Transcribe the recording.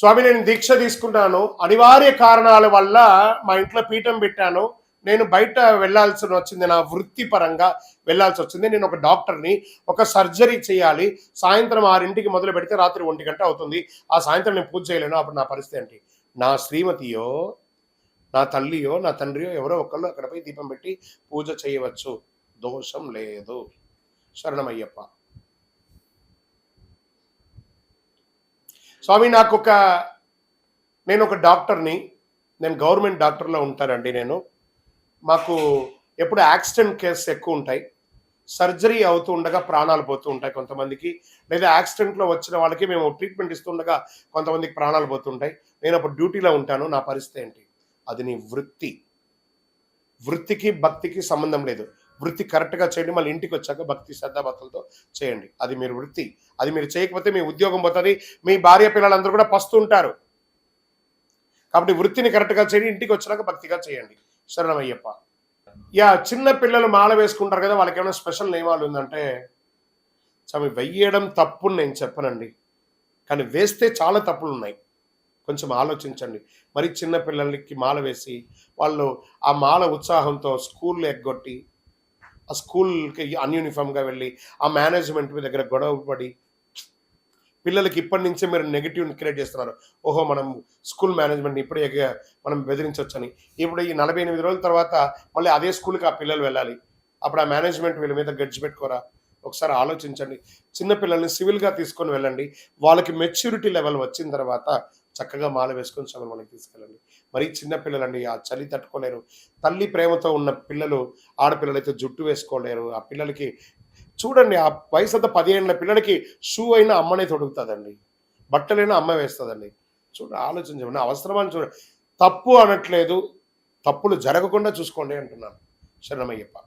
స్వామి నేను దీక్ష తీసుకున్నాను, అనివార్య కారణాల వల్ల మా ఇంట్లో పీఠం పెట్టాను, నేను బయట వెళ్ళాల్సి వచ్చింది, నా వృత్తిపరంగా వెళ్ళాల్సి వచ్చింది, నేను ఒక డాక్టర్ని, ఒక సర్జరీ చేయాలి, సాయంత్రం 6ంటికి మొదలు పెడితే రాత్రి 1 గంట అవుతుంది, ఆ సాయంత్రం నేను పూజ చేయలేను, అప్పుడు నా పరిస్థితి ఏంటి? నా శ్రీమతియో నా తల్లియో నా తండ్రియో ఎవరో ఒకళ్ళు అక్కడ పోయి దీపం పెట్టి పూజ చేయవచ్చు, దోషం లేదు. శరణమయ్యప్ప. స్వామి నేను ఒక డాక్టర్ని, నేను గవర్నమెంట్ డాక్టర్లో ఉంటానండి. మాకు ఎప్పుడు యాక్సిడెంట్ కేసెస్ ఎక్కువ ఉంటాయి, సర్జరీ అవుతూ ఉండగా ప్రాణాలు పోతూ ఉంటాయి కొంతమందికి, లేదా యాక్సిడెంట్లో వచ్చిన వాళ్ళకి మేము ట్రీట్మెంట్ ఇస్తుండగా కొంతమందికి ప్రాణాలు పోతుంటాయి. నేను అప్పుడు డ్యూటీలో ఉంటాను. నా పరిస్థితి ఏంటి? అది నీ వృత్తికి భక్తికి సంబంధం లేదు. వృత్తి కరెక్ట్గా చేయండి, మళ్ళీ ఇంటికి వచ్చాక భక్తి శ్రద్ధాభక్తులతో చేయండి. అది మీరు వృత్తి. అది మీరు చేయకపోతే మీ ఉద్యోగం పోతుంది, మీ భార్య పిల్లలందరూ కూడా పస్తుంటారు. కాబట్టి వృత్తిని కరెక్ట్గా చేయండి, ఇంటికి వచ్చినాక భక్తిగా చేయండి. శరణమయ్యప్ప. చిన్న పిల్లలు మాల వేసుకుంటారు కదా, వాళ్ళకి ఏమైనా స్పెషల్ నియమాలు ఉందంటే, స్వామి వెయ్యడం తప్పుని నేను చెప్పనండి, కానీ వేస్తే చాలా తప్పులు ఉన్నాయి. కొంచెం ఆలోచించండి. మరి చిన్న పిల్లలకి మాల వేసి వాళ్ళు ఆ మాల ఉత్సాహంతో స్కూల్లో ఎగ్గొట్టి, ఆ స్కూల్కి అన్యూనిఫామ్గా వెళ్ళి ఆ మేనేజ్మెంట్ మీ దగ్గర గొడవ పడి, పిల్లలకి ఇప్పటి నుంచే మీరు నెగిటివ్ని క్రియేట్ చేస్తున్నారు. ఓహో మనం స్కూల్ మేనేజ్మెంట్ని ఇప్పుడే మనం బెదిరించవచ్చని. ఇప్పుడు ఈ 48 రోజుల తర్వాత మళ్ళీ అదే స్కూల్కి ఆ పిల్లలు వెళ్ళాలి. అప్పుడు ఆ మేనేజ్మెంట్ వీళ్ళ మీద గడ్జి పెట్టుకోరా? ఒకసారి ఆలోచించండి. చిన్నపిల్లల్ని సివిల్గా తీసుకొని వెళ్ళండి. వాళ్ళకి మెచ్యూరిటీ లెవెల్ వచ్చిన తర్వాత చక్కగా మాల వేసుకొని శబరిమలకి తీసుకెళ్ళండి. మరీ చిన్నపిల్లలండి, ఆ చలి తట్టుకోలేరు. తల్లి ప్రేమతో ఉన్న పిల్లలు, ఆడపిల్లలైతే జుట్టు వేసుకోలేరు. ఆ పిల్లలకి చూడండి, ఆ వయసు అంతా 10 ఏళ్ళ పిల్లలకి షూ అయినా అమ్మనే తొడుగుతుందండి, బట్టలైనా అమ్మ వేస్తుందండి. ఆలోచించండి, అవసరమని చూడండి. తప్పు అనట్లేదు, తప్పులు జరగకుండా చూసుకోండి అంటున్నాను. శరణమయ్యప్ప.